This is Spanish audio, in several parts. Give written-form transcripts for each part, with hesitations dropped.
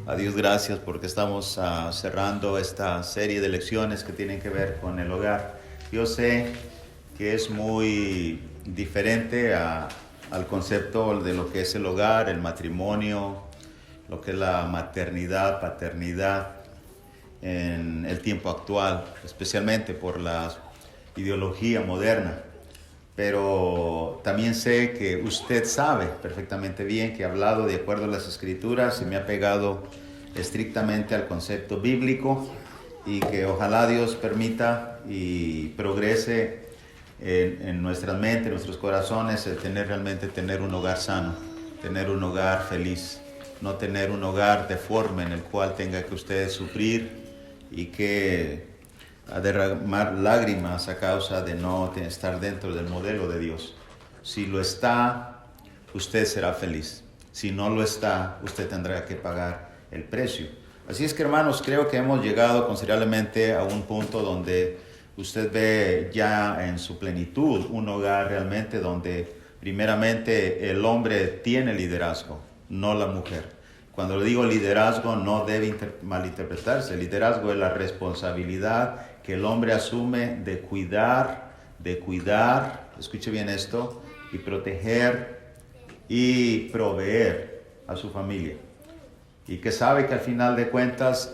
A Dios gracias porque estamos cerrando esta serie de lecciones que tienen que ver con el hogar. Yo sé que es muy diferente al concepto de lo que es el hogar, el matrimonio, lo que es la maternidad, paternidad en el tiempo actual, especialmente por la ideología moderna. Pero también sé que usted sabe perfectamente bien que he hablado de acuerdo a las escrituras y me ha pegado estrictamente al concepto bíblico, y que ojalá Dios permita y progrese en nuestra mente, en nuestros corazones, el tener un hogar sano, tener un hogar feliz, no tener un hogar deforme en el cual tenga que usted sufrir y que a derramar lágrimas a causa de no estar dentro del modelo de Dios. Si lo está, usted será feliz. Si no lo está, usted tendrá que pagar el precio. Así es que, hermanos, creo que hemos llegado considerablemente a un punto donde usted ve ya en su plenitud un hogar realmente donde primeramente el hombre tiene liderazgo, no la mujer. Cuando le digo liderazgo no debe malinterpretarse. El liderazgo es la responsabilidad que el hombre asume de cuidar, escuche bien esto, y proteger y proveer a su familia. Y que sabe que al final de cuentas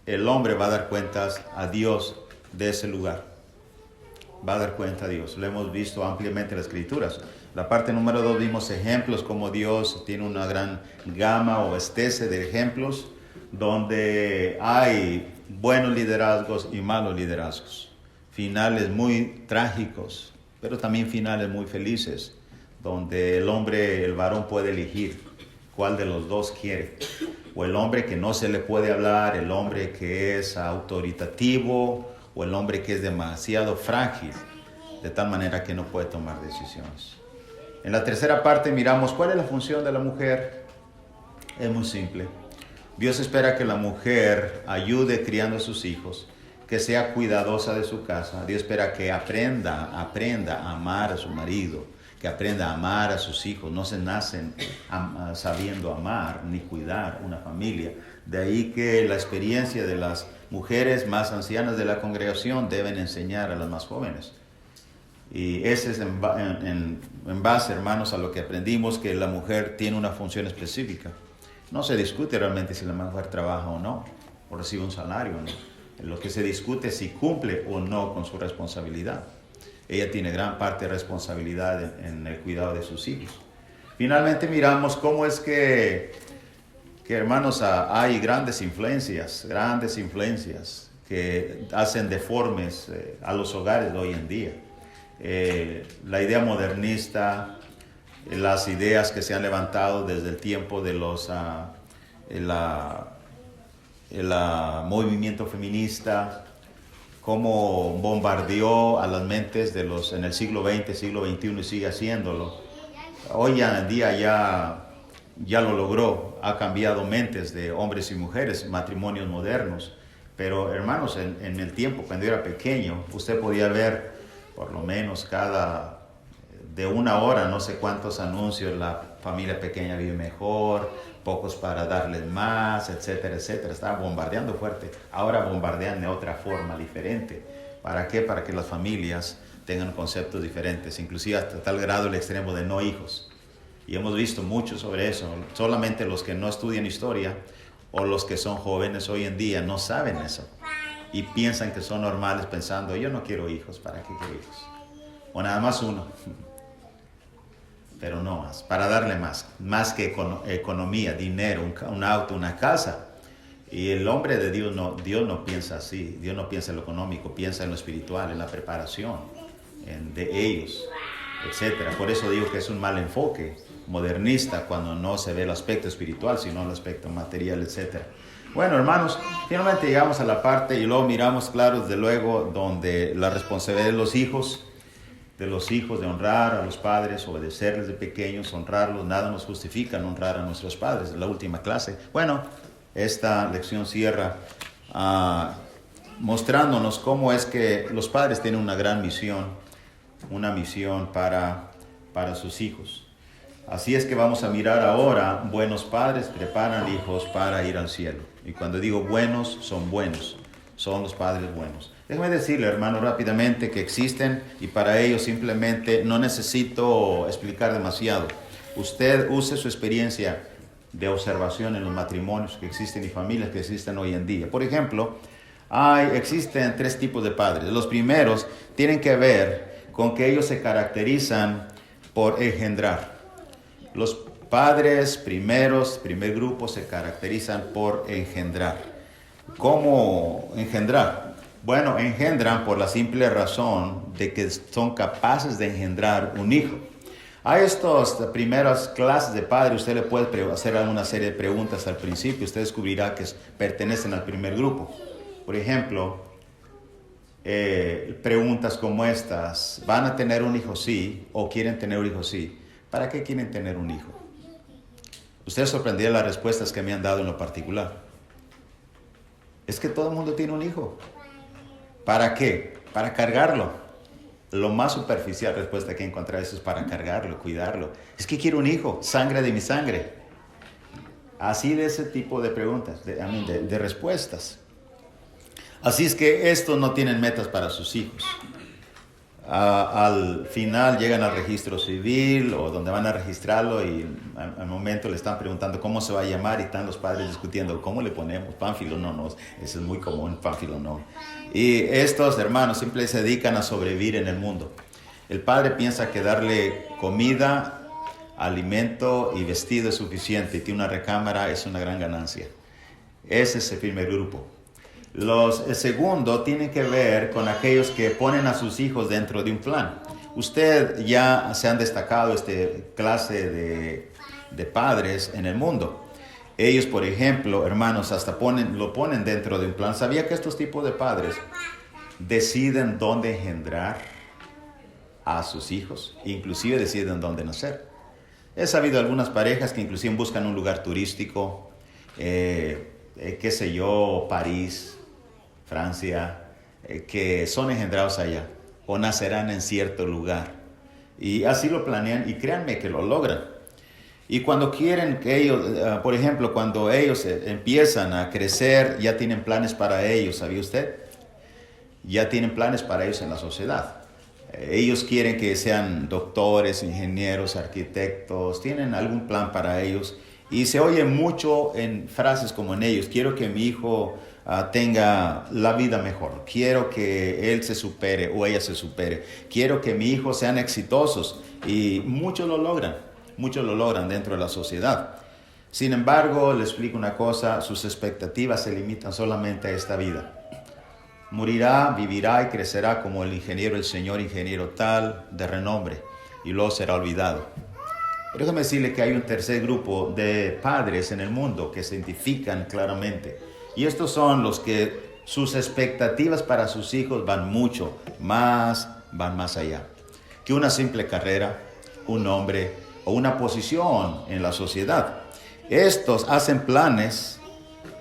el hombre va a dar cuentas a Dios de ese lugar. Va a dar cuenta a Dios. Lo hemos visto ampliamente en las Escrituras. La parte número 2 vimos ejemplos, como Dios tiene una gran gama o estese de ejemplos donde hay buenos liderazgos y malos liderazgos. Finales muy trágicos, pero también finales muy felices, donde el varón puede elegir cuál de los dos quiere. O el hombre que no se le puede hablar, el hombre que es autoritativo, o el hombre que es demasiado frágil, de tal manera que no puede tomar decisiones. En la tercera parte miramos cuál es la función de la mujer. Es muy simple. Dios espera que la mujer ayude criando a sus hijos, que sea cuidadosa de su casa. Dios espera que aprenda a amar a su marido, que aprenda a amar a sus hijos. No se nacen sabiendo amar ni cuidar una familia. De ahí que la experiencia de las mujeres más ancianas de la congregación deben enseñar a las más jóvenes. Y ese es en base, hermanos, a lo que aprendimos, que la mujer tiene una función específica. No se discute realmente si la mujer trabaja o no, o recibe un salario o no. Lo que se discute es si cumple o no con su responsabilidad. Ella tiene gran parte de responsabilidad en el cuidado de sus hijos. Finalmente miramos cómo es que hermanos, hay grandes influencias que hacen deformes a los hogares de hoy en día. La idea modernista, las ideas que se han levantado desde el tiempo de el movimiento feminista, cómo bombardeó a las mentes de en el siglo XX, siglo XXI, y sigue haciéndolo. Hoy en día ya lo logró, ha cambiado mentes de hombres y mujeres, matrimonios modernos. Pero hermanos, en el tiempo, cuando yo era pequeño, usted podía ver por lo menos de una hora, no sé cuántos anuncios: la familia pequeña vive mejor, pocos para darles más, etcétera, etcétera. Estaban bombardeando fuerte. Ahora bombardean de otra forma diferente. ¿Para qué? Para que las familias tengan conceptos diferentes, inclusive hasta tal grado el extremo de no hijos. Y hemos visto mucho sobre eso. Solamente los que no estudian historia o los que son jóvenes hoy en día no saben eso. Y piensan que son normales pensando: yo no quiero hijos, ¿para qué quiero hijos? O nada más uno. Pero no más, para darle más que economía, dinero, un auto, una casa. Y el hombre de Dios no piensa así. Dios no piensa en lo económico, piensa en lo espiritual, en la preparación de ellos, etcétera. Por eso digo que es un mal enfoque modernista cuando no se ve el aspecto espiritual, sino el aspecto material, etcétera. Bueno, hermanos, finalmente llegamos a la parte y luego miramos, claro, desde luego, donde la responsabilidad de los hijos, de honrar a los padres, obedecerles de pequeños, honrarlos. Nada nos justifica no honrar a nuestros padres. En la última clase, bueno, esta lección cierra mostrándonos cómo es que los padres tienen una gran misión, una misión para sus hijos. Así es que vamos a mirar ahora, buenos padres preparan hijos para ir al cielo. Y cuando digo buenos, son los padres buenos. Déjeme decirle, hermano, rápidamente que existen y para ello simplemente no necesito explicar demasiado. Usted use su experiencia de observación en los matrimonios que existen y familias que existen hoy en día. Por ejemplo, existen 3 tipos de padres. Los primeros tienen que ver con que ellos se caracterizan por engendrar. Los padres primer grupo, se caracterizan por engendrar. ¿Cómo engendrar? Bueno, engendran por la simple razón de que son capaces de engendrar un hijo. A estas primeras clases de padres usted le puede hacer una serie de preguntas al principio. Usted descubrirá que pertenecen al primer grupo. Por ejemplo, preguntas como estas: ¿van a tener un hijo? Sí. ¿O quieren tener un hijo? Sí. ¿Para qué quieren tener un hijo? Usted sorprendería las respuestas que me han dado en lo particular. Es que todo el mundo tiene un hijo. ¿Para qué? Para cargarlo. Lo más superficial respuesta que encontrar es para cargarlo, cuidarlo. Es que quiero un hijo, sangre de mi sangre. Así de ese tipo de preguntas, de respuestas. Así es que estos no tienen metas para sus hijos. Al final llegan al registro civil o donde van a registrarlo y al momento le están preguntando cómo se va a llamar y están los padres discutiendo cómo le ponemos, Pánfilo, no, eso es muy común, Pánfilo no. Y estos hermanos siempre se dedican a sobrevivir en el mundo. El padre piensa que darle comida, alimento y vestido es suficiente y tiene una recámara es una gran ganancia. Ese es el primer grupo. El segundo tiene que ver con aquellos que ponen a sus hijos dentro de un plan. Usted ya se han destacado clase de padres en el mundo. Ellos, por ejemplo, hermanos, hasta lo ponen dentro de un plan. ¿Sabía que estos tipos de padres deciden dónde engendrar a sus hijos? Inclusive deciden dónde nacer. He sabido algunas parejas que inclusive buscan un lugar turístico, qué sé yo, París, Francia, que son engendrados allá o nacerán en cierto lugar. Y así lo planean y créanme que lo logran. Y cuando quieren que ellos, por ejemplo, cuando ellos empiezan a crecer, ya tienen planes para ellos, ¿sabía usted? Ya tienen planes para ellos en la sociedad. Ellos quieren que sean doctores, ingenieros, arquitectos, tienen algún plan para ellos. Y se oye mucho en frases como en ellos: quiero que mi hijo tenga la vida mejor, quiero que él se supere o ella se supere, quiero que mi hijo sean exitosos, y muchos lo logran dentro de la sociedad. Sin embargo, les explico una cosa: sus expectativas se limitan solamente a esta vida. Morirá, vivirá y crecerá como el señor ingeniero tal, de renombre, y luego será olvidado. Pero déjame decirle que hay un tercer grupo de padres en el mundo que se identifican claramente. Y estos son los que sus expectativas para sus hijos van más allá que una simple carrera, un nombre o una posición en la sociedad. Estos hacen planes,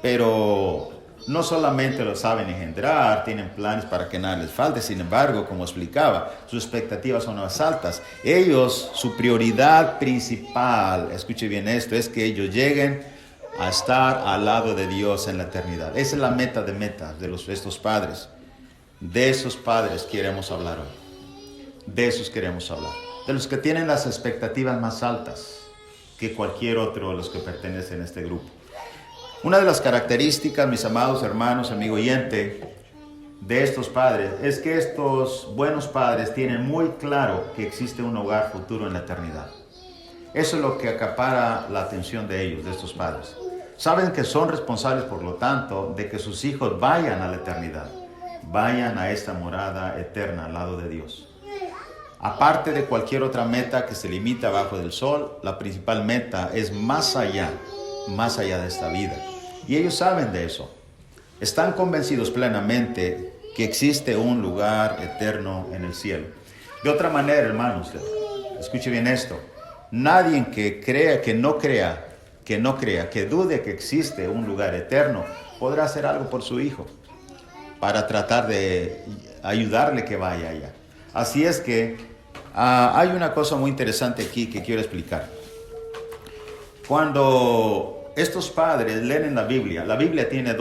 pero no solamente lo saben engendrar, tienen planes para que nada les falte. Sin embargo, como explicaba, sus expectativas son más altas. Ellos, su prioridad principal, escuche bien esto, es que ellos lleguen a estar al lado de Dios en la eternidad. Esa es la meta de estos padres. De esos padres queremos hablar hoy. De esos queremos hablar. De los que tienen las expectativas más altas que cualquier otro de los que pertenecen a este grupo. Una de las características, mis amados hermanos, amigo oyente, de estos padres es que estos buenos padres tienen muy claro que existe un hogar futuro en la eternidad. Eso es lo que acapara la atención de ellos, de estos padres. Saben que son responsables, por lo tanto, de que sus hijos vayan a la eternidad, vayan a esta morada eterna al lado de Dios. Aparte de cualquier otra meta que se limita abajo del sol, la principal meta es más allá de esta vida. Y ellos saben de eso. Están convencidos plenamente que existe un lugar eterno en el cielo. De otra manera, hermanos, escuche bien esto. Nadie que dude que existe un lugar eterno, podrá hacer algo por su hijo para tratar de ayudarle que vaya allá. Así es que hay una cosa muy interesante aquí que quiero explicar. Cuando estos padres leen la Biblia tiene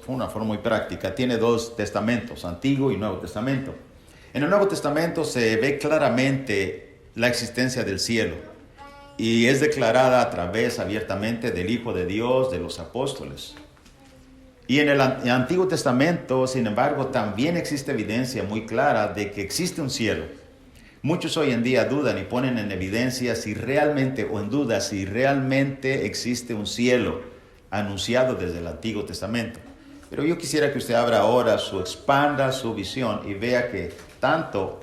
una forma muy práctica, tiene dos testamentos, Antiguo y Nuevo Testamento. En el Nuevo Testamento se ve claramente la existencia del cielo y es declarada a través abiertamente del Hijo de Dios, de los apóstoles. Y en el Antiguo Testamento, sin embargo, también existe evidencia muy clara de que existe un cielo. Muchos hoy en día dudan y ponen en evidencia si realmente, o en duda, si realmente existe un cielo anunciado desde el Antiguo Testamento. Pero yo quisiera que usted abra ahora expanda su visión y vea que tanto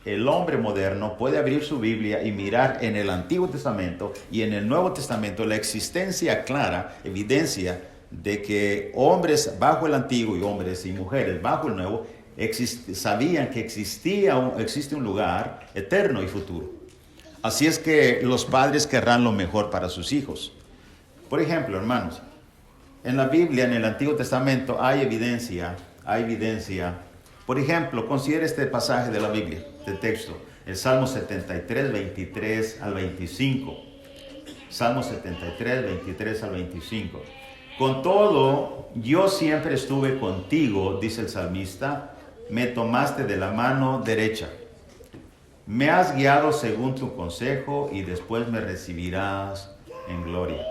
el hombre moderno puede abrir su Biblia y mirar en el Antiguo Testamento y en el Nuevo Testamento la existencia clara, evidencia de que hombres bajo el Antiguo y hombres y mujeres bajo el Nuevo sabían que existe un lugar eterno y futuro. Así es que los padres querrán lo mejor para sus hijos. Por ejemplo, hermanos, en la Biblia, en el Antiguo Testamento, hay evidencia. Por ejemplo, considere este pasaje de la Biblia, de texto, el Salmo 73, 23 al 25. Salmo 73, 23 al 25. Con todo, yo siempre estuve contigo, dice el salmista, me tomaste de la mano derecha. Me has guiado según tu consejo y después me recibirás en gloria.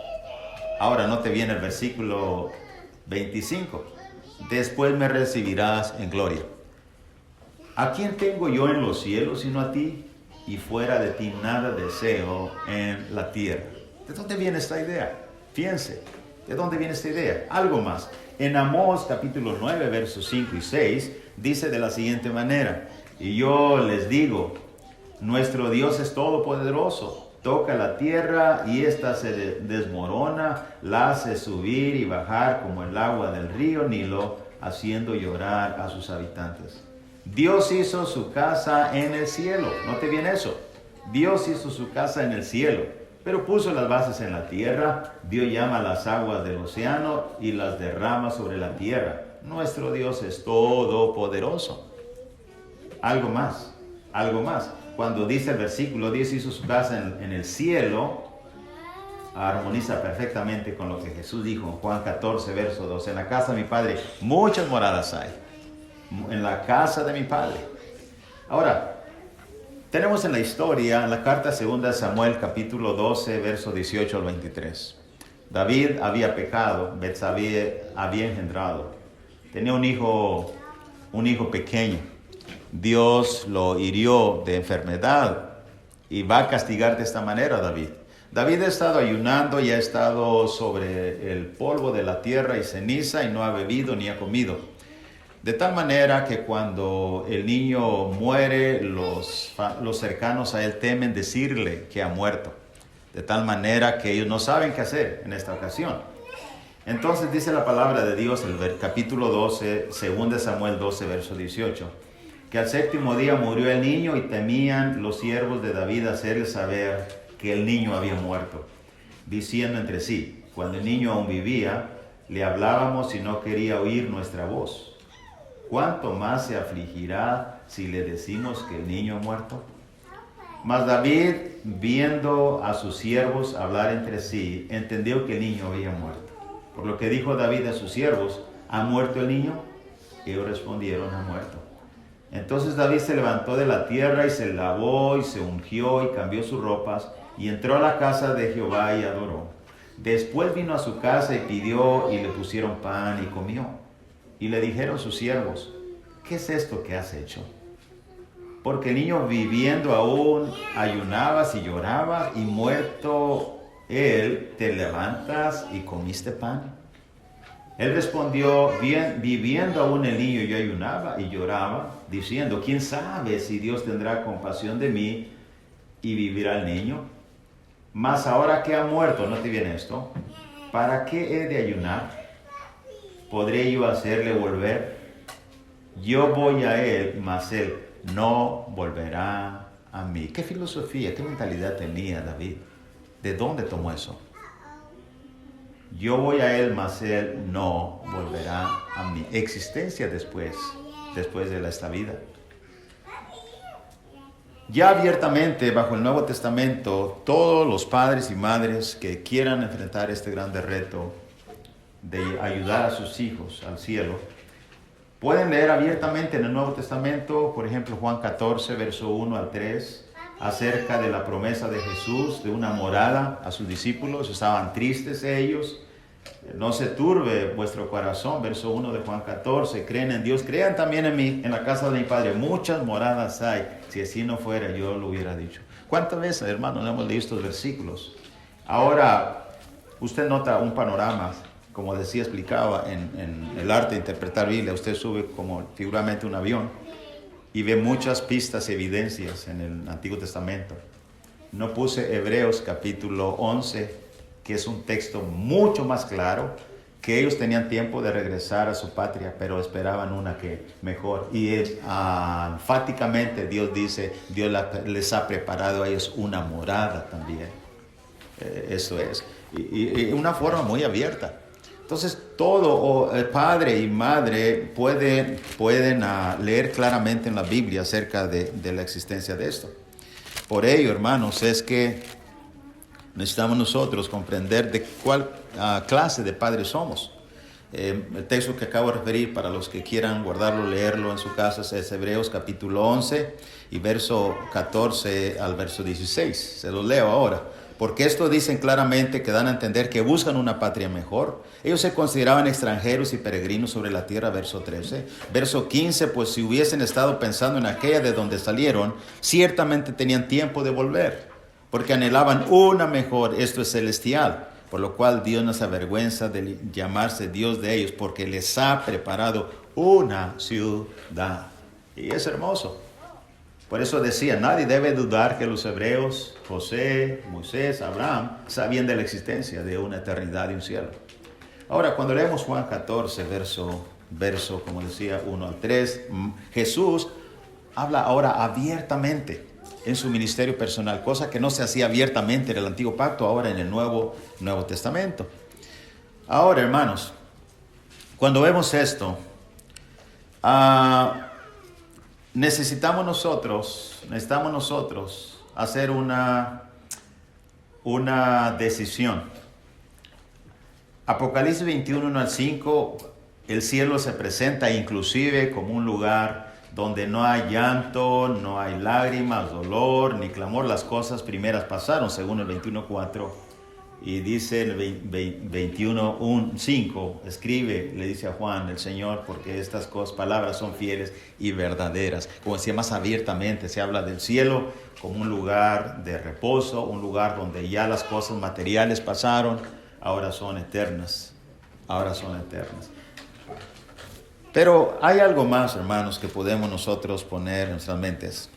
Ahora note bien el versículo 25. Después me recibirás en gloria. ¿A quién tengo yo en los cielos sino a ti? Y fuera de ti nada deseo en la tierra. ¿De dónde viene esta idea? Piense. ¿De dónde viene esta idea? Algo más. En Amós capítulo 9, versos 5 y 6, dice de la siguiente manera: y yo les digo, nuestro Dios es todopoderoso, toca la tierra y ésta se desmorona, la hace subir y bajar como el agua del río Nilo, haciendo llorar a sus habitantes. Dios hizo su casa en el cielo. Note bien eso. Dios hizo su casa en el cielo, pero puso las bases en la tierra. Dios llama las aguas del océano y las derrama sobre la tierra. Nuestro Dios es todopoderoso. Algo más. Cuando dice el versículo, Dios hizo su casa en el cielo, armoniza perfectamente con lo que Jesús dijo en Juan 14, verso 2. En la casa de mi Padre muchas moradas hay. En la casa de mi Padre. Ahora, tenemos en la historia, en la carta 2 Samuel, capítulo 12, verso 18 al 23. David había pecado, Betsabé había engendrado. Tenía un hijo pequeño. Dios lo hirió de enfermedad y va a castigar de esta manera a David. David ha estado ayunando y ha estado sobre el polvo de la tierra y ceniza y no ha bebido ni ha comido. De tal manera que cuando el niño muere, los cercanos a él temen decirle que ha muerto. De tal manera que ellos no saben qué hacer en esta ocasión. Entonces dice la palabra de Dios, el capítulo 12, 2 Samuel 12, verso 18, que al séptimo día murió el niño y temían los siervos de David hacerle saber que el niño había muerto, diciendo entre sí, cuando el niño aún vivía, le hablábamos y no quería oír nuestra voz. ¿Cuánto más se afligirá si le decimos que el niño ha muerto? Mas David, viendo a sus siervos hablar entre sí, entendió que el niño había muerto. Por lo que dijo David a sus siervos, ¿ha muerto el niño? Ellos respondieron, ha muerto. Entonces David se levantó de la tierra y se lavó y se ungió y cambió sus ropas y entró a la casa de Jehová y adoró. Después vino a su casa y pidió y le pusieron pan y comió. Y le dijeron sus siervos, ¿qué es esto que has hecho? Porque el niño viviendo aún ayunabas y llorabas, y muerto él te levantas y comiste pan. Él respondió, bien, viviendo aún el niño yo ayunaba y lloraba, diciendo, ¿quién sabe si Dios tendrá compasión de mí y vivirá el niño? Mas ahora que ha muerto, ¿no te viene esto? ¿Para qué he de ayunar? ¿Podré yo hacerle volver? Yo voy a él, mas él no volverá a mí. ¿Qué filosofía, qué mentalidad tenía David? ¿De dónde tomó eso? Yo voy a él, mas él no volverá a mí. Existencia después de esta vida. Ya abiertamente, bajo el Nuevo Testamento, todos los padres y madres que quieran enfrentar este grande reto de ayudar a sus hijos al cielo, pueden leer abiertamente en el Nuevo Testamento, por ejemplo, Juan 14, verso 1 al 3, acerca de la promesa de Jesús, de una morada a sus discípulos. Estaban tristes ellos. No se turbe vuestro corazón, verso 1 de Juan 14, creen en Dios, crean también en mí, en la casa de mi Padre muchas moradas hay, si así no fuera yo lo hubiera dicho. ¿Cuántas veces, hermanos, hemos leído estos versículos? Ahora, usted nota un panorama, como decía, explicaba en el arte de interpretar Biblia. Usted sube como figuramente un avión y ve muchas pistas y evidencias en el Antiguo Testamento. No puse Hebreos capítulo 11, que es un texto mucho más claro, que ellos tenían tiempo de regresar a su patria, pero esperaban una que mejor. Y enfáticamente Dios dice, Dios les ha preparado a ellos una morada también. Eso es. Y una forma muy abierta. Entonces, todo padre y madre pueden leer claramente en la Biblia acerca de la existencia de esto. Por ello, hermanos, es que necesitamos nosotros comprender de cuál clase de padres somos. El texto que acabo de referir, para los que quieran guardarlo, leerlo en su casa, es Hebreos capítulo 11 y verso 14 al verso 16. Se los leo ahora. Porque esto dicen claramente, que dan a entender que buscan una patria mejor. Ellos se consideraban extranjeros y peregrinos sobre la tierra, verso 13. Verso 15, pues si hubiesen estado pensando en aquella de donde salieron, ciertamente tenían tiempo de volver, porque anhelaban una mejor, esto es celestial, por lo cual Dios no se avergüenza de llamarse Dios de ellos, porque les ha preparado una ciudad. Y es hermoso. Por eso decía, nadie debe dudar que los hebreos, José, Moisés, Abraham, sabían de la existencia de una eternidad y un cielo. Ahora, cuando leemos Juan 14, verso, como decía, 1 al 3, Jesús habla ahora abiertamente en su ministerio personal, cosa que no se hacía abiertamente en el Antiguo Pacto, ahora en el Nuevo Testamento. Ahora, hermanos, cuando vemos esto, necesitamos nosotros hacer una decisión. Apocalipsis 21, 1 al 5, el cielo se presenta inclusive como un lugar donde no hay llanto, no hay lágrimas, dolor, ni clamor. Las cosas primeras pasaron, según el 21.4. Y dice el 21.5, escribe, le dice a Juan el Señor, porque estas palabras son fieles y verdaderas. Como decía, más abiertamente se habla del cielo como un lugar de reposo, un lugar donde ya las cosas materiales pasaron, ahora son eternas. Pero hay algo más, hermanos, que podemos nosotros poner en nuestras mentes.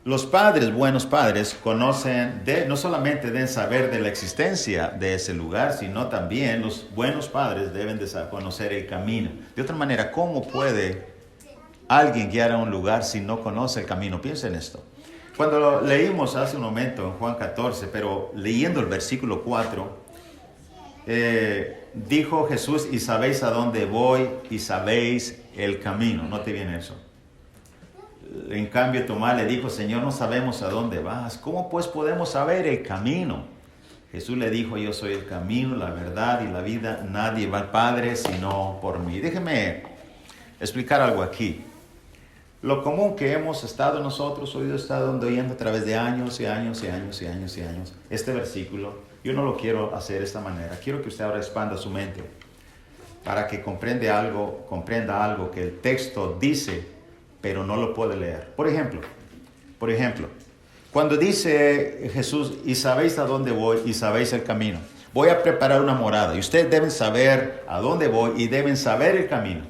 Los padres, buenos padres, conocen, no solamente deben saber de la existencia de ese lugar, sino también los buenos padres deben de conocer el camino. De otra manera, ¿cómo puede alguien guiar a un lugar si no conoce el camino? Piensen en esto. Cuando lo leímos hace un momento en Juan 14, pero leyendo el versículo 4, dijo Jesús, y sabéis a dónde voy y sabéis el camino. ¿Note bien eso? En cambio, Tomás le dijo, Señor, no sabemos a dónde vas. ¿Cómo pues podemos saber el camino? Jesús le dijo, yo soy el camino, la verdad y la vida. Nadie va al Padre sino por mí. Déjeme explicar algo aquí. Lo común que hemos estado nosotros, oyendo a través de años y años. Este versículo, yo no lo quiero hacer de esta manera. Quiero que usted ahora expanda su mente para que comprenda algo que el texto dice, pero no lo puede leer. Por ejemplo, cuando dice Jesús, y sabéis a dónde voy y sabéis el camino. Voy a preparar una morada y ustedes deben saber a dónde voy y deben saber el camino.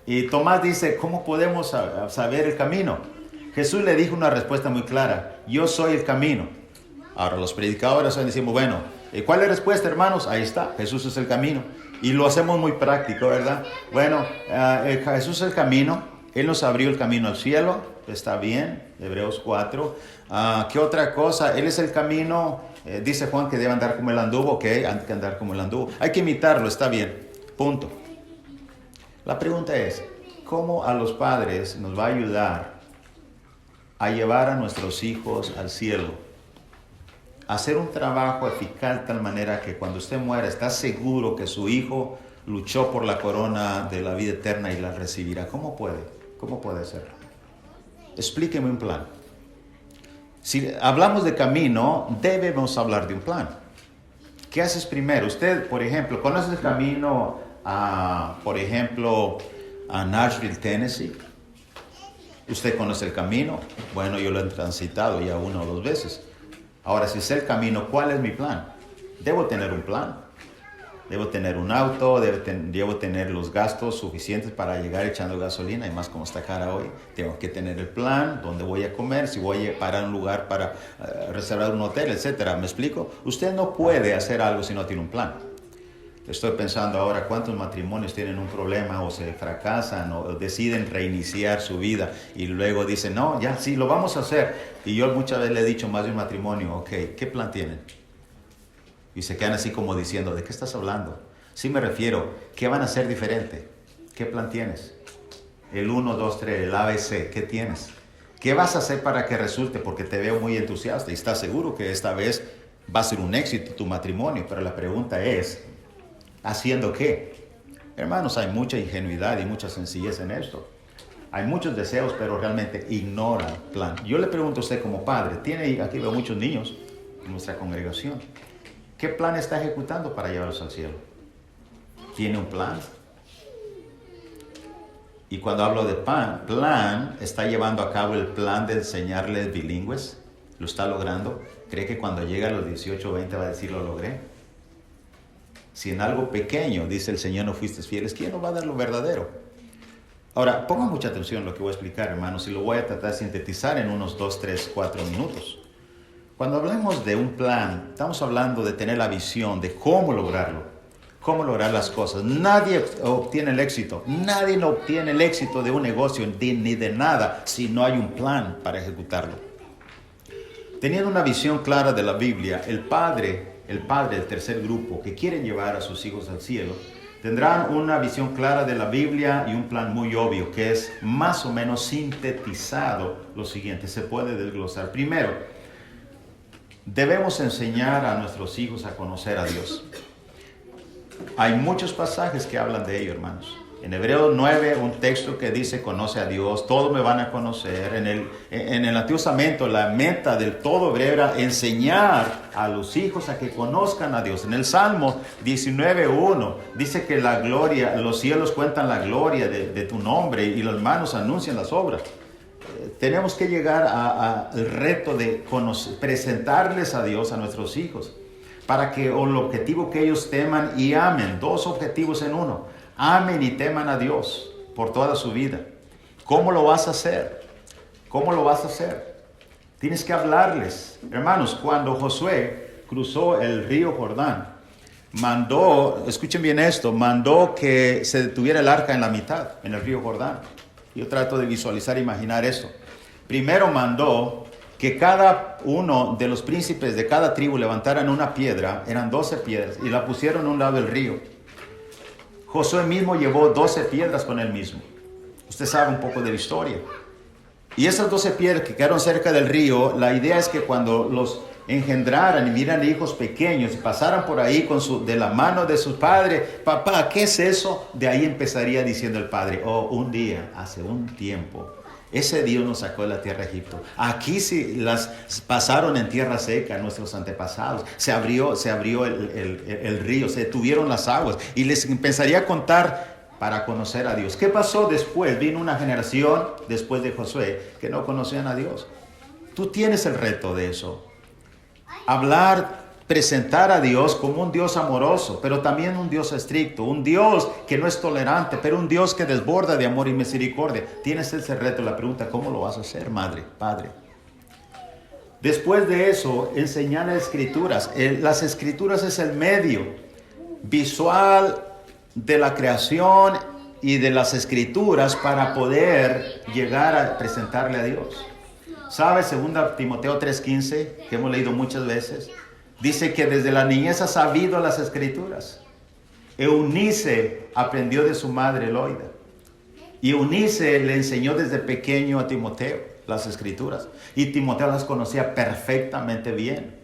Y Tomás dice, ¿cómo podemos saber el camino? Jesús le dijo una respuesta muy clara, yo soy el camino. Ahora los predicadores decimos, bueno, ¿cuál es la respuesta, hermanos? Ahí está, Jesús es el camino. Y lo hacemos muy práctico, ¿verdad? Bueno, Jesús es el camino. Él nos abrió el camino al cielo, está bien, Hebreos 4. ¿Qué otra cosa? Él es el camino, dice Juan que debe andar como el anduvo, ok, hay que andar como el anduvo. Hay que imitarlo, está bien, punto. La pregunta es, ¿cómo a los padres nos va a ayudar a llevar a nuestros hijos al cielo. Hacer un trabajo eficaz de tal manera que cuando usted muera está seguro que su hijo luchó por la corona de la vida eterna y la recibirá. ¿Cómo puede? ¿Cómo puede hacerlo? Explíqueme un plan. Si hablamos de camino, debemos hablar de un plan. ¿Qué haces primero? Usted, por ejemplo, ¿conoce el camino por ejemplo, a Nashville, Tennessee? ¿Usted conoce el camino? Bueno, yo lo he transitado ya 1 o 2 veces. Ahora, si sé el camino, ¿cuál es mi plan? Debo tener un plan. Debo tener un auto, debo tener los gastos suficientes para llegar echando gasolina, y más como está cara hoy. Tengo que tener el plan, dónde voy a comer, si voy a parar un lugar para reservar un hotel, etc. ¿Me explico? Usted no puede hacer algo si no tiene un plan. Estoy pensando ahora cuántos matrimonios tienen un problema o se fracasan o deciden reiniciar su vida y luego dicen, no, ya sí, lo vamos a hacer. Y yo muchas veces le he dicho más de un matrimonio, ok, ¿qué plan tienen? Y se quedan así como diciendo, ¿de qué estás hablando? Sí me refiero, ¿qué van a hacer diferente? ¿Qué plan tienes? El 1, 2, 3, el ABC, ¿qué tienes? ¿Qué vas a hacer para que resulte? Porque te veo muy entusiasta y estás seguro que esta vez va a ser un éxito tu matrimonio. Pero la pregunta es, ¿haciendo qué? Hermanos, hay mucha ingenuidad y mucha sencillez en esto. Hay muchos deseos, pero realmente ignoran el plan. Yo le pregunto a usted como padre, aquí veo muchos niños en nuestra congregación. ¿Qué plan está ejecutando para llevarlos al cielo? ¿Tiene un plan? Y cuando hablo de plan, ¿está llevando a cabo el plan de enseñarles bilingües? ¿Lo está logrando? ¿Cree que cuando llegue a los 18 o 20 va a decir, lo logré? Si en algo pequeño, dice el Señor, no fuiste fieles, ¿quién nos va a dar lo verdadero? Ahora, pongan mucha atención en lo que voy a explicar, hermanos, y lo voy a tratar de sintetizar en unos 2, 3, 4 minutos. Cuando hablamos de un plan, estamos hablando de tener la visión de cómo lograrlo, cómo lograr las cosas. Nadie obtiene el éxito, nadie obtiene el éxito de un negocio ni de nada si no hay un plan para ejecutarlo. Teniendo una visión clara de la Biblia, el padre del tercer grupo que quiere llevar a sus hijos al cielo, tendrán una visión clara de la Biblia y un plan muy obvio que es más o menos sintetizado lo siguiente, se puede desglosar. Primero, debemos enseñar a nuestros hijos a conocer a Dios. Hay muchos pasajes que hablan de ello, hermanos. En Hebreos 9, un texto que dice, conoce a Dios, todos me van a conocer. En el Antiguo Testamento, la meta del todo hebreo era enseñar a los hijos a que conozcan a Dios. En el Salmo 19:1 dice que la gloria, los cielos cuentan la gloria de tu nombre y las manos anuncian las obras. Tenemos que llegar al reto de presentarles a Dios a nuestros hijos para que el objetivo que ellos teman y amen, 2 objetivos en uno, amen y teman a Dios por toda su vida. ¿Cómo lo vas a hacer? ¿Cómo lo vas a hacer? Tienes que hablarles. Hermanos, cuando Josué cruzó el río Jordán, escuchen bien esto, mandó que se detuviera el arca en la mitad, en el río Jordán. Yo trato de visualizar, imaginar eso. Primero mandó que cada uno de los príncipes de cada tribu levantaran una piedra, eran 12 piedras, y la pusieron a un lado del río. Josué mismo llevó 12 piedras con él mismo. Usted sabe un poco de la historia. Y esas 12 piedras que quedaron cerca del río, la idea es que cuando los engendraran y miran hijos pequeños y pasaran por ahí de la mano de sus padres, papá, ¿qué es eso? De ahí empezaría diciendo el padre, un día, hace un tiempo, ese Dios nos sacó de la tierra de Egipto. Aquí sí las pasaron en tierra seca nuestros antepasados. Se abrió el río, se detuvieron las aguas y les empezaría a contar para conocer a Dios. ¿Qué pasó después? Vino una generación después de Josué que no conocían a Dios. Tú tienes el reto de eso. Hablar, presentar a Dios como un Dios amoroso, pero también un Dios estricto, un Dios que no es tolerante, pero un Dios que desborda de amor y misericordia. Tienes ese reto. La pregunta, ¿cómo lo vas a hacer, madre, padre? Después de eso, enseñar las escrituras. Las escrituras es el medio visual de la creación y de las escrituras para poder llegar a presentarle a Dios. ¿Sabe? 2 Timoteo 3:15, que hemos leído muchas veces, dice que desde la niñez ha sabido las escrituras. Eunice aprendió de su madre Loida. Y Eunice le enseñó desde pequeño a Timoteo. las Escrituras. Y Timoteo las conocía perfectamente bien,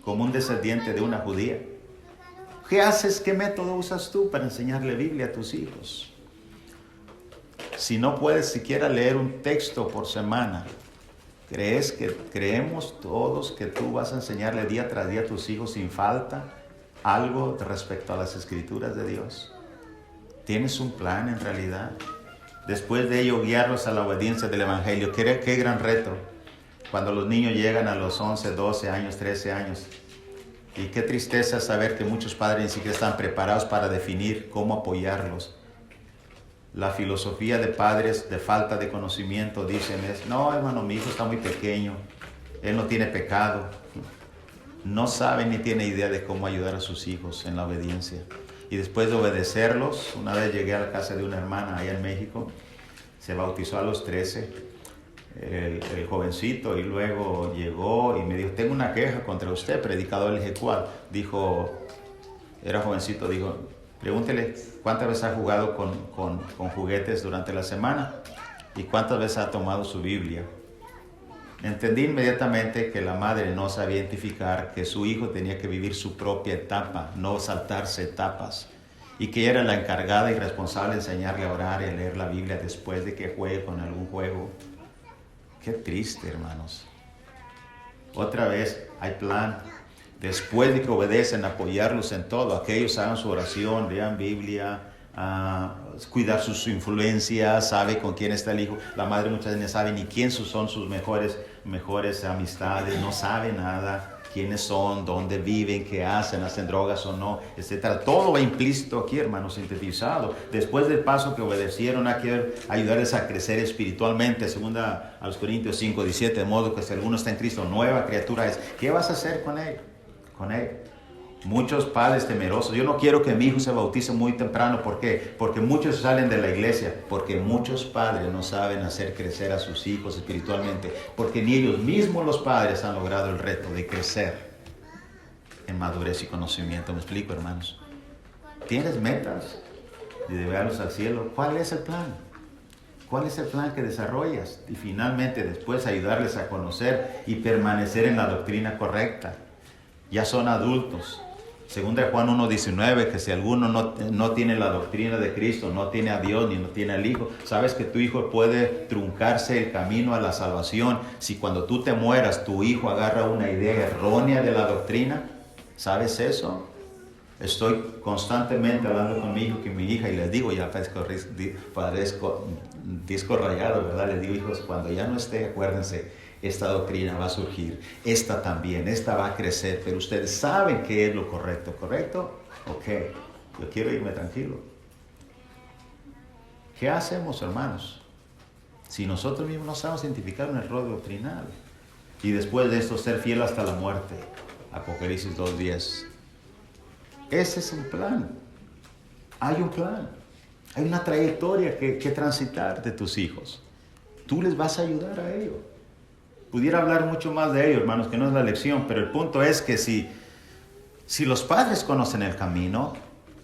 como un descendiente de una judía. ¿Qué haces? ¿Qué método usas tú para enseñarle Biblia a tus hijos? Si no puedes siquiera leer un texto por semana, creemos todos que tú vas a enseñarle día tras día a tus hijos sin falta algo respecto a las Escrituras de Dios? ¿Tienes un plan en realidad? Después de ello, guiarlos a la obediencia del Evangelio. Qué gran reto cuando los niños llegan a los 11, 12 años, 13 años. Y qué tristeza saber que muchos padres ni siquiera están preparados para definir cómo apoyarlos. La filosofía de padres de falta de conocimiento dicen es: no, hermano, mi hijo está muy pequeño, él no tiene pecado. No sabe ni tiene idea de cómo ayudar a sus hijos en la obediencia. Y después de obedecerlos, una vez llegué a la casa de una hermana allá en México, se bautizó a los 13, el jovencito, y luego llegó y me dijo: tengo una queja contra usted, predicador. Le dije: ¿cuál? Dijo, era jovencito, dijo: pregúntele cuántas veces ha jugado con juguetes durante la semana y cuántas veces ha tomado su Biblia. Entendí inmediatamente que la madre no sabía identificar que su hijo tenía que vivir su propia etapa, no saltarse etapas, y que ella era la encargada y responsable de enseñarle a orar y a leer la Biblia después de que juegue con algún juego. Qué triste, hermanos. Otra vez hay plan. Después de que obedecen, apoyarlos en todo, aquellos hagan su oración, lean Biblia, cuidar sus influencias, sabe con quién está el hijo. La madre muchas veces no sabe ni quién son sus mejores amistades, no sabe nada, quiénes son, dónde viven, qué hacen drogas o no, etcétera. Todo va implícito aquí, hermanos, sintetizado. Después del paso que obedecieron, hay que ayudarles a crecer espiritualmente. Segunda a los Corintios 5:17, de modo que si alguno está en Cristo, nueva criatura es. ¿Qué vas a hacer con él? Muchos padres temerosos: yo no quiero que mi hijo se bautice muy temprano. ¿Por qué? Porque muchos salen de la iglesia, porque muchos padres no saben hacer crecer a sus hijos espiritualmente, porque ni ellos mismos, los padres, han logrado el reto de crecer en madurez y conocimiento. ¿Me explico, hermanos? ¿Tienes metas de llevarlos al cielo? ¿Cuál es el plan? ¿Cuál es el plan que desarrollas? Y finalmente, después, ayudarles a conocer y permanecer en la doctrina correcta. Ya son adultos. Segunda de Juan 1:19, que si alguno no tiene la doctrina de Cristo, no tiene a Dios ni no tiene al Hijo, sabes que tu hijo puede truncarse el camino a la salvación si cuando tú te mueras tu hijo agarra una idea errónea de la doctrina. ¿Sabes eso? Estoy constantemente hablando con mi hijo y mi hija y les digo, ya parezco disco rayado, ¿verdad? Les digo: hijos, cuando ya no esté, acuérdense, esta doctrina va a surgir, esta también, esta va a crecer, pero ustedes saben qué es lo correcto. ¿Correcto? Ok, yo quiero irme tranquilo. ¿Qué hacemos, hermanos? Si nosotros mismos no sabemos identificar un error doctrinal, y después de esto ser fiel hasta la muerte. Apocalipsis 2:10. Ese es un plan. Hay un plan. Hay una trayectoria que transitar de tus hijos. Tú les vas a ayudar a ellos. Pudiera hablar mucho más de ello, hermanos, que no es la lección, pero el punto es que si los padres conocen el camino,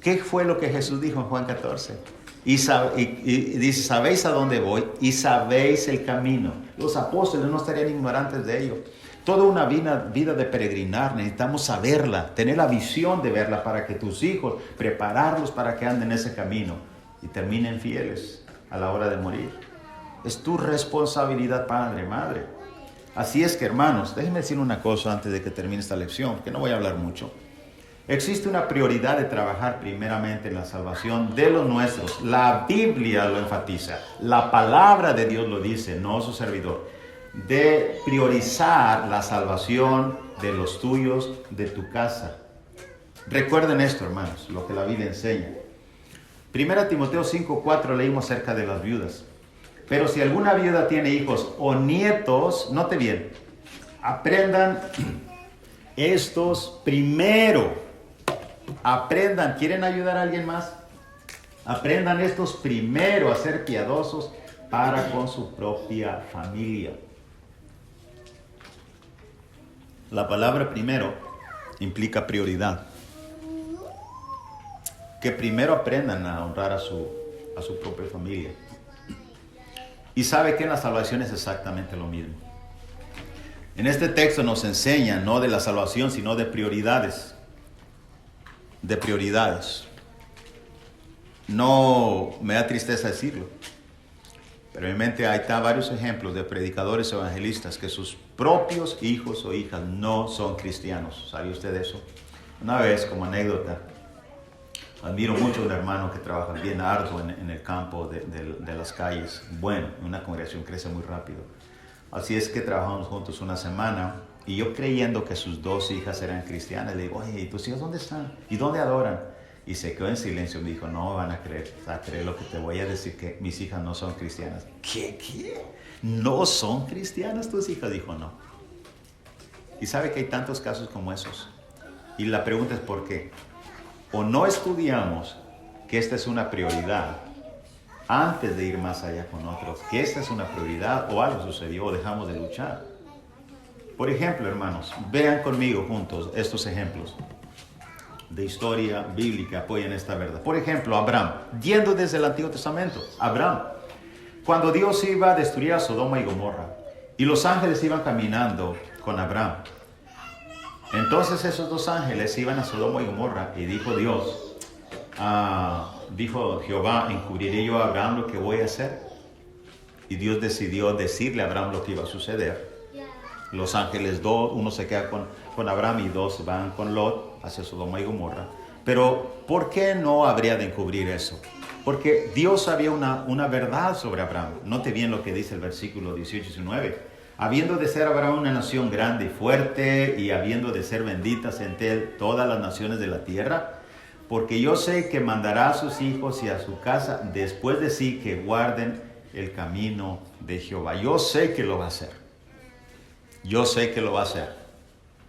¿qué fue lo que Jesús dijo en Juan 14? Y dice: sabéis a dónde voy y sabéis el camino. Los apóstoles no estarían ignorantes de ello. Toda una vida de peregrinar, necesitamos saberla, tener la visión de verla para que tus hijos, prepararlos para que anden en ese camino y terminen fieles a la hora de morir. Es tu responsabilidad, padre, madre. Así es que, hermanos, déjenme decir una cosa antes de que termine esta lección, que no voy a hablar mucho. Existe una prioridad de trabajar primeramente en la salvación de los nuestros. La Biblia lo enfatiza. La palabra de Dios lo dice, no su servidor. De priorizar la salvación de los tuyos, de tu casa. Recuerden esto, hermanos, lo que la Biblia enseña. 1 Timoteo 5:4 leímos acerca de las viudas. Pero si alguna viuda tiene hijos o nietos, note bien, aprendan estos primero. Aprendan, ¿quieren ayudar a alguien más? Aprendan estos primero a ser piadosos para con su propia familia. La palabra primero implica prioridad. Que primero aprendan a honrar a su propia familia. Y sabe que en la salvación es exactamente lo mismo. En este texto nos enseña no de la salvación, sino de prioridades. De prioridades. No me da tristeza decirlo, pero en mi mente hay varios ejemplos de predicadores evangelistas que sus propios hijos o hijas no son cristianos. ¿Sabe usted de eso? Una vez, como anécdota, admiro mucho a un hermano que trabaja bien arduo en el campo de las calles. Bueno, una congregación crece muy rápido. Así es que trabajamos juntos una semana y yo creyendo que sus 2 hijas eran cristianas, le digo, oye, ¿y tus hijos dónde están? ¿Y dónde adoran? Y se quedó en silencio. Me dijo, no van a creer lo que te voy a decir, que mis hijas no son cristianas. ¿Qué? ¿No son cristianas tus hijas? Dijo, no. Y sabe que hay tantos casos como esos. Y la pregunta es ¿por qué? O no estudiamos que esta es una prioridad antes de ir más allá con otros, que esta es una prioridad, o algo sucedió o dejamos de luchar. Por ejemplo, hermanos, vean conmigo juntos estos ejemplos de historia bíblica apoyan esta verdad. Por ejemplo, Abraham, yendo desde el Antiguo Testamento, Abraham, cuando Dios iba a destruir a Sodoma y Gomorra, y los ángeles iban caminando con Abraham, entonces esos 2 ángeles iban a Sodoma y Gomorra, y dijo Dios, dijo Jehová, ¿encubriré yo a Abraham lo que voy a hacer? Y Dios decidió decirle a Abraham lo que iba a suceder. Los ángeles 2, uno se queda con Abraham y 2 van con Lot hacia Sodoma y Gomorra. Pero ¿por qué no habría de encubrir eso? Porque Dios sabía una verdad sobre Abraham. Note bien lo que dice el versículo 18 y 19. Habiendo de ser Abraham una nación grande y fuerte, y habiendo de ser benditas en él todas las naciones de la tierra, porque yo sé que mandará a sus hijos y a su casa después de sí que guarden el camino de Jehová. Yo sé que lo va a hacer. Yo sé que lo va a hacer.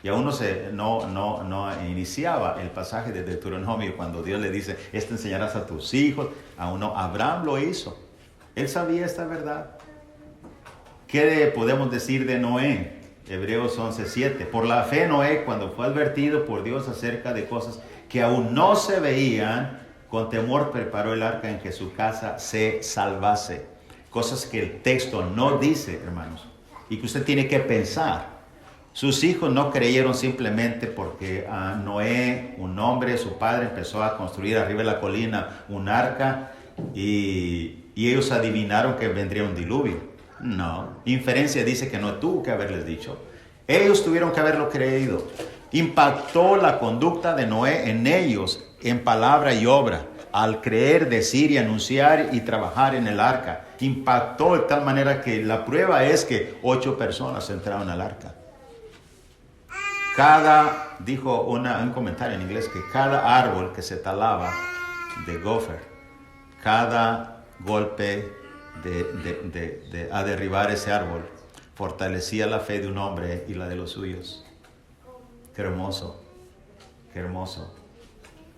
Y aún no iniciaba el pasaje de Deuteronomio cuando Dios le dice, esto enseñarás a tus hijos. Aún no, Abraham lo hizo. Él sabía esta verdad. ¿Qué podemos decir de Noé? Hebreos 11:7. Por la fe Noé, cuando fue advertido por Dios acerca de cosas que aún no se veían, con temor preparó el arca en que su casa se salvase. Cosas que el texto no dice, hermanos, y que usted tiene que pensar. Sus hijos no creyeron simplemente porque Noé, un hombre, su padre, empezó a construir arriba de la colina un arca y ellos adivinaron que vendría un diluvio. No, inferencia dice que no tuvo que haberles dicho. Ellos tuvieron que haberlo creído. Impactó la conducta de Noé en ellos, en palabra y obra, al creer, decir y anunciar y trabajar en el arca. Impactó de tal manera que la prueba es que 8 personas entraron al arca. Dijo un comentario en inglés, que cada árbol que se talaba de gopher, cada golpe a derribar ese árbol, fortalecía la fe de un hombre y la de los suyos. Qué hermoso, qué hermoso.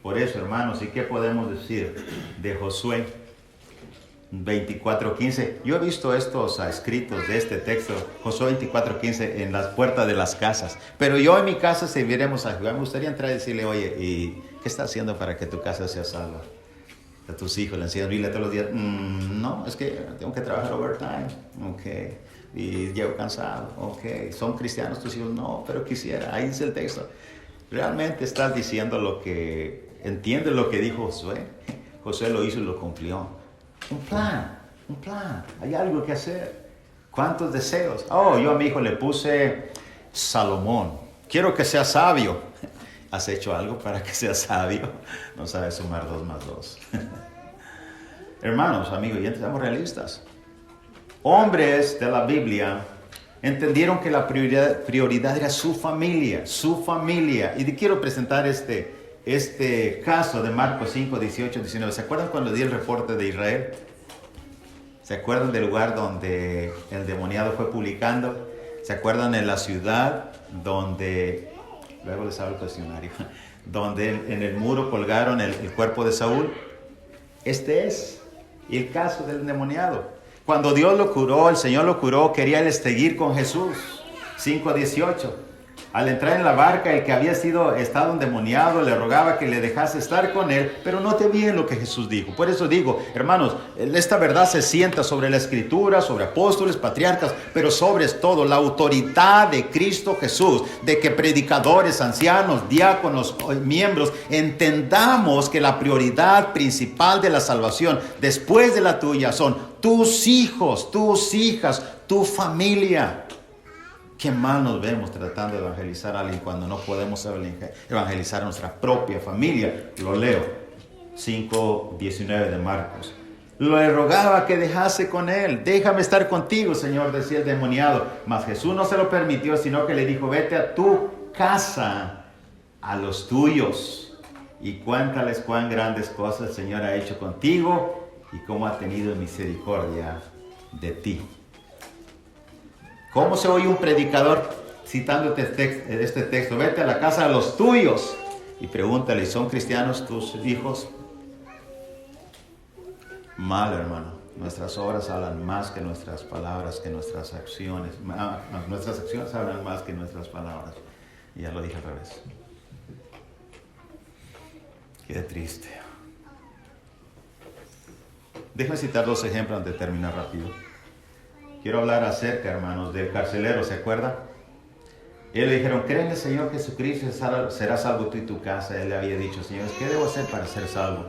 Por eso, hermanos, ¿y qué podemos decir de Josué 24:15? Yo he visto estos escritos de este texto, Josué 24:15, en las puertas de las casas. Pero yo en mi casa serviremos a Jehová. Me gustaría entrar y decirle, oye, ¿y qué está haciendo para que tu casa sea salva? A tus hijos le enseñas Biblia todos los días. No, es que tengo que trabajar overtime. Ok. Y llego cansado. Ok. ¿Son cristianos tus hijos? No, pero quisiera. Ahí dice el texto. ¿Realmente estás diciendo entiendes lo que dijo Josué? Josué lo hizo y lo cumplió. Un plan. Hay algo que hacer. ¿Cuántos deseos? Yo a mi hijo le puse Salomón. Quiero que sea sabio. ¿Has hecho algo para que sea sabio? No sabes sumar 2 más 2. Hermanos, amigos, ya seamos realistas. Hombres de la Biblia entendieron que la prioridad era su familia. Y quiero presentar este caso de Marcos 5, 18, 19. ¿Se acuerdan cuando di el reporte de Israel? ¿Se acuerdan del lugar donde el demoniado fue publicando? ¿Se acuerdan de la ciudad donde, luego les hablo el cuestionario, donde en el muro colgaron el cuerpo de Saúl? Este es el caso del endemoniado. Cuando Dios lo curó, el Señor lo curó, quería él seguir con Jesús. 5:18. Al entrar en la barca, el que había estado endemoniado le rogaba que le dejase estar con él, pero note bien lo que Jesús dijo. Por eso digo, hermanos, esta verdad se sienta sobre la Escritura, sobre apóstoles, patriarcas, pero sobre todo la autoridad de Cristo Jesús, de que predicadores, ancianos, diáconos, miembros, entendamos que la prioridad principal de la salvación, después de la tuya, son tus hijos, tus hijas, tu familia. Qué mal nos vemos tratando de evangelizar a alguien cuando no podemos evangelizar a nuestra propia familia. Lo leo, 5:19 de Marcos. Le rogaba que dejase con él. Déjame estar contigo, Señor, decía el demoniado. Mas Jesús no se lo permitió, sino que le dijo, vete a tu casa, a los tuyos, y cuéntales cuán grandes cosas el Señor ha hecho contigo y cómo ha tenido misericordia de ti. ¿Cómo se oye un predicador citando este texto? Vete a la casa de los tuyos y pregúntale, ¿son cristianos tus hijos? Mal, hermano. Nuestras obras hablan más que nuestras palabras, que nuestras acciones. Nuestras acciones hablan más que nuestras palabras. Y ya lo dije al revés. Qué triste. Déjame citar 2 ejemplos antes de terminar rápido. Quiero hablar acerca, hermanos, del carcelero, ¿se acuerda? Él le dijeron, cree en el Señor Jesucristo, serás salvo tú y tu casa. Él le había dicho, Señor, ¿qué debo hacer para ser salvo?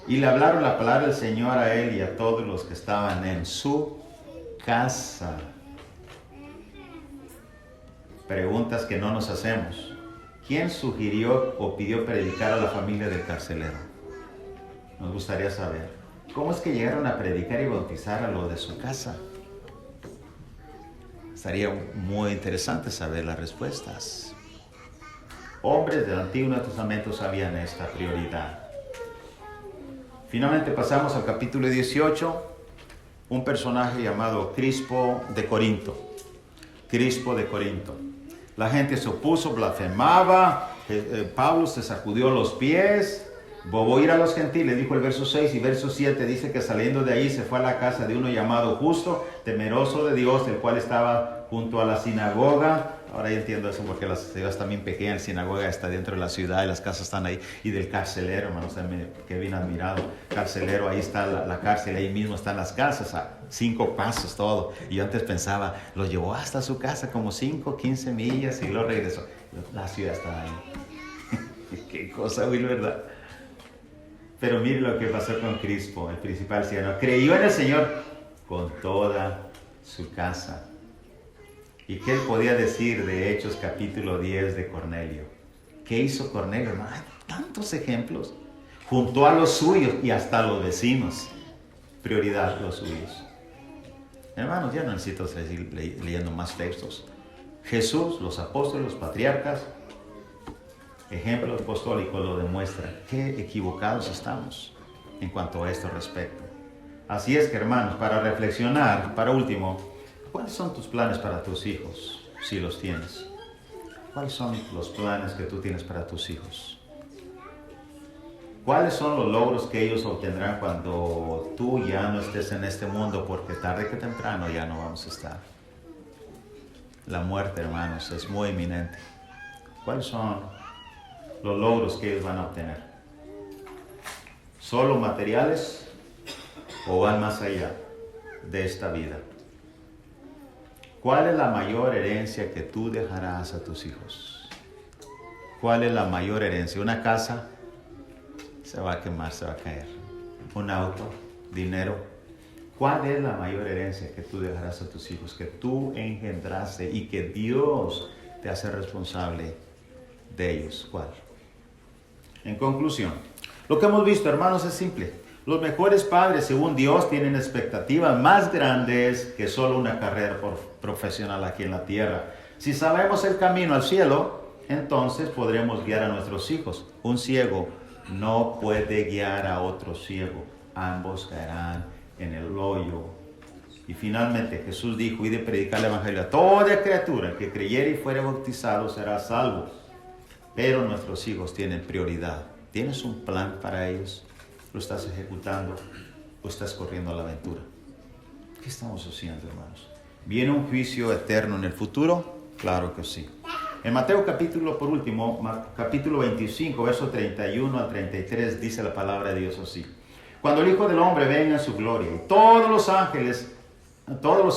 Y le hablaron la palabra del Señor a él y a todos los que estaban en su casa. Preguntas que no nos hacemos. ¿Quién sugirió o pidió predicar a la familia del carcelero? Nos gustaría saber. ¿Cómo es que llegaron a predicar y bautizar a lo de su casa? Estaría muy interesante saber las respuestas. Hombres del Antiguo Testamento sabían esta prioridad. Finalmente pasamos al capítulo 18, un personaje llamado Crispo de Corinto. Crispo de Corinto. La gente se opuso, blasfemaba, Pablo se sacudió los pies, voy a ir a los gentiles, dijo el verso 6 y verso 7, dice que saliendo de ahí se fue a la casa de uno llamado Justo, temeroso de Dios, el cual estaba junto a la sinagoga. Ahora ya entiendo eso porque la ciudad está bien pequeña, la sinagoga está dentro de la ciudad y las casas están ahí. Y del carcelero, hermanos, que bien admirado. Carcelero, ahí está la cárcel, ahí mismo están las casas, a 5 pasos todo. Y yo antes pensaba, lo llevó hasta su casa como 5, 15 millas y luego regresó. La ciudad está ahí. Qué cosa, güey, ¿verdad? Pero mire lo que pasó con Crispo, el principal anciano. Creyó en el Señor con toda su casa. ¿Y qué él podía decir de Hechos capítulo 10 de Cornelio? ¿Qué hizo Cornelio? No, hay tantos ejemplos. Juntó a los suyos y hasta a los vecinos. Prioridad los suyos. Hermanos, ya no necesito seguir leyendo más textos. Jesús, los apóstoles, los patriarcas, ejemplo apostólico lo demuestra. Qué equivocados estamos en cuanto a esto respecto. Así es que, hermanos, para reflexionar, para último, ¿cuáles son tus planes para tus hijos, si los tienes? ¿Cuáles son los planes que tú tienes para tus hijos? ¿Cuáles son los logros que ellos obtendrán cuando tú ya no estés en este mundo? Porque tarde que temprano ya no vamos a estar. La muerte, hermanos, es muy inminente. ¿Cuáles son los logros que ellos van a obtener? ¿Solo materiales o van más allá de esta vida? ¿Cuál es la mayor herencia que tú dejarás a tus hijos? ¿Cuál es la mayor herencia? ¿Una casa? Se va a quemar, se va a caer. ¿Un auto? ¿Dinero? ¿Cuál es la mayor herencia que tú dejarás a tus hijos? Que tú engendraste y que Dios te hace responsable de ellos. ¿Cuál? En conclusión, lo que hemos visto, hermanos, es simple. Los mejores padres, según Dios, tienen expectativas más grandes que solo una carrera profesional aquí en la tierra. Si sabemos el camino al cielo, entonces podremos guiar a nuestros hijos. Un ciego no puede guiar a otro ciego. Ambos caerán en el hoyo. Y finalmente Jesús dijo, y de predicar el evangelio a toda criatura, el que creyere y fuere bautizado será salvo. Pero nuestros hijos tienen prioridad. ¿Tienes un plan para ellos? ¿Lo estás ejecutando o estás corriendo a la aventura? ¿Qué estamos haciendo, hermanos? ¿Viene un juicio eterno en el futuro? Claro que sí. En Mateo por último, capítulo 25, verso 31 al 33, dice la palabra de Dios así. Cuando el Hijo del Hombre venga en su gloria y todos los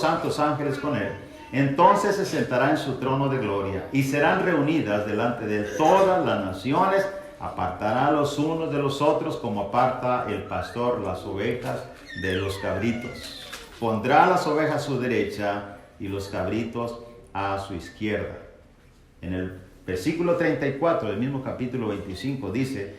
santos ángeles con él, entonces se sentará en su trono de gloria y serán reunidas delante de él todas las naciones. Apartará los unos de los otros como aparta el pastor las ovejas de los cabritos. Pondrá las ovejas a su derecha y los cabritos a su izquierda. En el versículo 34 del mismo capítulo 25 dice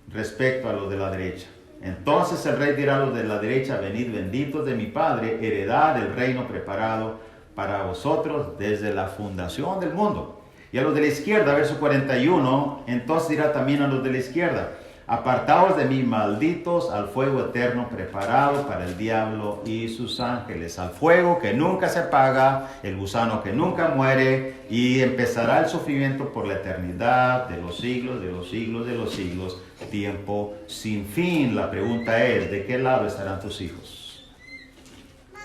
respecto a los de la derecha. Entonces el rey dirá a los de la derecha: venid benditos de mi Padre, heredad del reino preparado para vosotros desde la fundación del mundo. Y a los de la izquierda, verso 41, entonces dirá también a los de la izquierda: apartaos de mí, malditos, al fuego eterno preparado para el diablo y sus ángeles, al fuego que nunca se apaga, el gusano que nunca muere, y empezará el sufrimiento por la eternidad de los siglos, de los siglos, de los siglos, tiempo sin fin. La pregunta es: ¿de qué lado estarán tus hijos?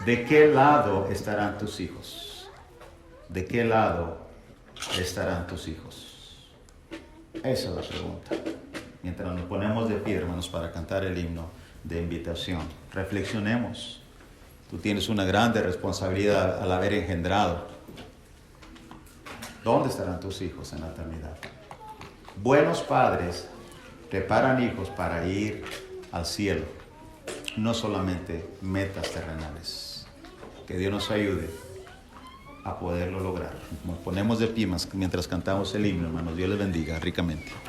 ¿De qué lado estarán tus hijos? ¿De qué lado estarán tus hijos? Esa es la pregunta. Mientras nos ponemos de pie, hermanos, para cantar el himno de invitación, reflexionemos. Tú tienes una grande responsabilidad al haber engendrado. ¿Dónde estarán tus hijos en la eternidad? Buenos padres preparan hijos para ir al cielo, no solamente metas terrenales. Que Dios nos ayude a poderlo lograr. Nos ponemos de pie mientras cantamos el himno, hermanos. Dios les bendiga ricamente.